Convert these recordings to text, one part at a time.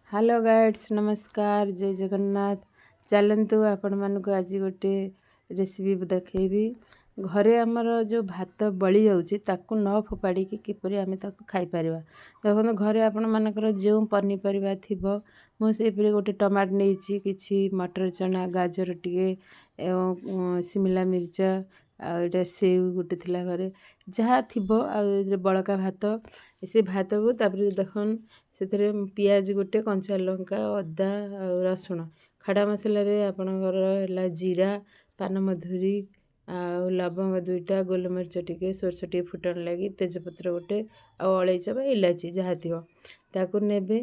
Hello guides नमस्कार जय जगन्नाथ। चलतु आपण मानक आज गोटे रेसिपी देखी घरे आमर जो भात बड़ी जाऊँगी ताकू न फोपाड़ी किपर आम खाईपर। देखो घरे आपण मानकर जो पनीपरिया थी मुझे गोटे टमाट नहीं कि मटर चना गाजर टे शिमला मिर्चा आटा सेव गोटे थिला घरे जहाँ थी बड़का भात से भात को तापर देखन से पियाज गोटे कंचा लंका अदा रसुण खड़ा मसला आपणकर जीरा पान मधुरी आ लवंग दुईटा गोलमरीच टे सोरष टे फुटण लगी तेजपत्र गोटे अलैच बा इलायची जहाँ थी ताकू ने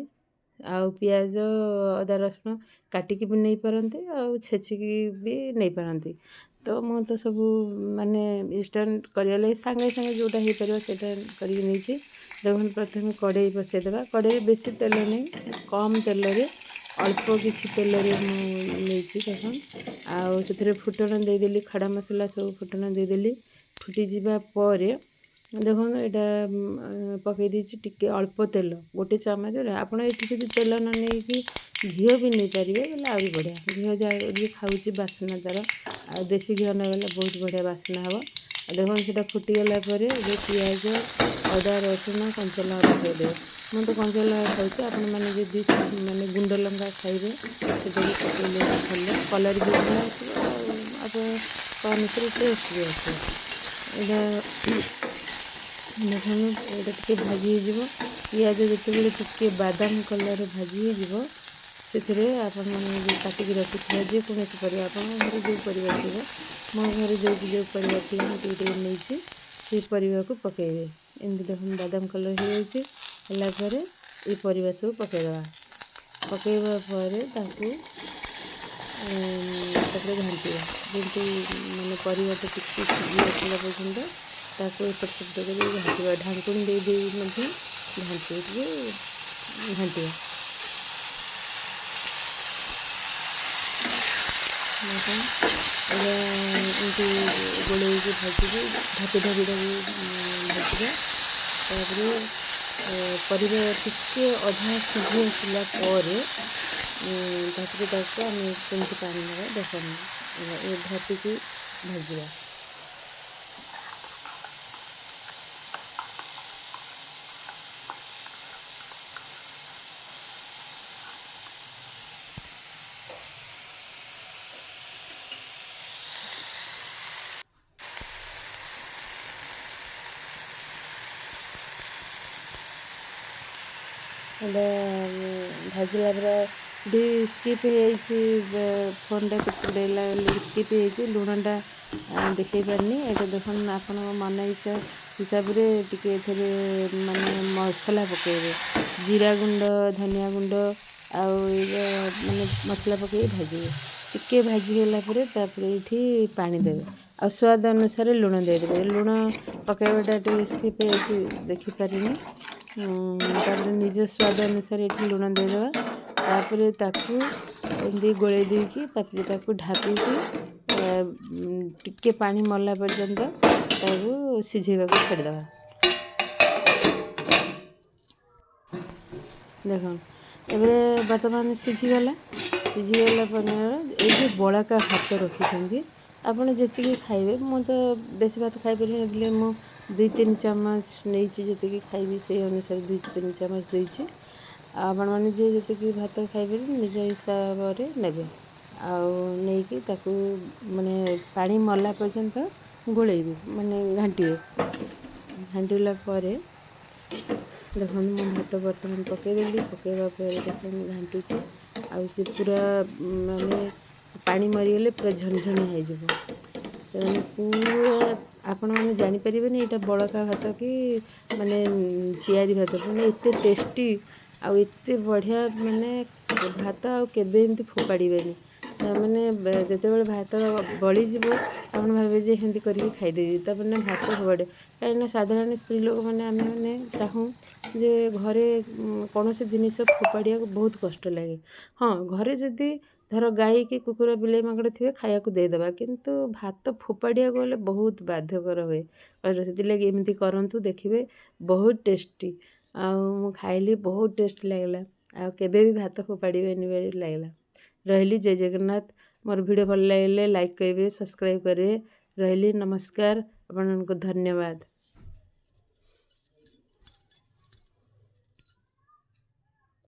आउ पियाज अदा रसुण काटिकी भी नहीं पारती आउ छेचिकी भी नहीं पारती। तो मु तो सब माने इंस्टांट करिया सांगे सांगे जोटा हो पार से करके देखो प्रथम कड़े बसईदेवा कड़े बेसी तेल नहीं कम तेल अल्प किसी तेल देख आउ से फुटण देदेली खड़ा मसला सब फुटण देदेली फुटी जावापर देखो यहाँ पकई देती टिके अल्प तेल गोटे चामच आप ये तेल न नहीं घी भी नहीं पारे बोले आहरी बढ़िया घी जहाँ खाऊँ बास्ना तार आ देसी घी नगले बहुत बढ़िया बास्ना हम। देखो से फुटीगला पियाज अदा रसुण कंचा लंका पकईदे मुझे तो कंचा लंका खाऊँ आपण मैंने माने गुंड लंका खाइबे से पकईले भल कलर भी भल आप अनुसार टेस्ट भी आस देखो ये भाजी हो पियाज जिते टे बादाम कलर भाजी हो से आपण मैंने काटिक रखी जेकोसी परिया आप घर जो परिवा थी मो घर जो परिवा थी मुझे नहीं से परिवा को पकईबे एमती देखो बादाम कलर हो जापर ये परिवा सब पकईदे पकईवा घाटी जमी मैंने परिवा टिके सीझी आसला पर्यटन ताको एपट सेपट कर घाटा ढाकुणी दे घाटी घाटिया एमती गोल भाजी ढापी ढापी भाजा परिवा टिके अधा सीझी आसला आम केमती पानी देवा देखा ये ढापिकी भाजा भाजला भी स्कीप फोन टा पड़ेला स्कीप हो लुणटा देखे पारनी ये देख आप मन इच्छा हिसाब से टिके माने मसला पकईबे जीरा गुंड धनिया गुंड माने मसला पकई भाजबे टिके भाजीगला ये पानी देवे आ स्वाद अनुसार लुण देदेवे लुण पकईबाटा स्कीप देखिपारे तापर निज स्वाद अनुसार ये लुण देदेवा तापर ताकू एमती गोले देकी ढापिकी टिके पानी मरला पर्यंत ताकू सिझेबा को छाड़देवा। देख एबे बर्तमान सिझीगला ये बड़ाका भात रखी आपड़ जी खाइबे मु तो बेसी भात खाईपारे मु 2-3 चामच नहीं जी खाइबी से अनुसार 2-3 चामच देती आपण मैंने जी भात खाइबे निज हिसाब से ने आईकि माने पानी मरला पर्यंत गोलेबी माने घाटीला देखो मो भात बर्तमान पकईदेली पकईवा देख घाटुची आसी पूरा माने पानी मरीगले पूरा झणझणिया हो पूरा आपण मैंने जानीपर यहाँ बड़का भात कि माने तैयारी भात मैंने एत टेस्टी आउ एत बढ़िया माने भात आबे फोपाड़े मैंने जिते भात बड़ीज आप भावे जे हिंदी करके खाईदेवी तापर भात फोड़े कहीं साधारण स्त्री लोक मैंने आम मैंने चाहूँ जे घरे कौन से जिनिस फोपाड़िया बहुत कष्ट लगे। हाँ घरे जदि धर गाई कि कुकुर बिलाई माकड़ थे खाया देदेबा किंतु भात फोपाड़िया गले बहुत बाध्यकर हुए से एमती करंतु देखिए बहुत टेस्टी आउ खाइली बहुत टेस्ट लगला ଆଉ କେବେ ବି ଭାତ ଫୋପାଡ଼ିବେନି ବୋଲି ଲାଗିଲା। ରହିଲି, ଜୟ ଜଗନ୍ନାଥ। ମୋର ଭିଡ଼ିଓ ଭଲ ଲାଗିଲେ ଲାଇକ୍ କରିବେ, ସବସ୍କ୍ରାଇବ୍ କରିବେ। ରହିଲି, ନମସ୍କାର। ଆପଣଙ୍କୁ ଧନ୍ୟବାଦ।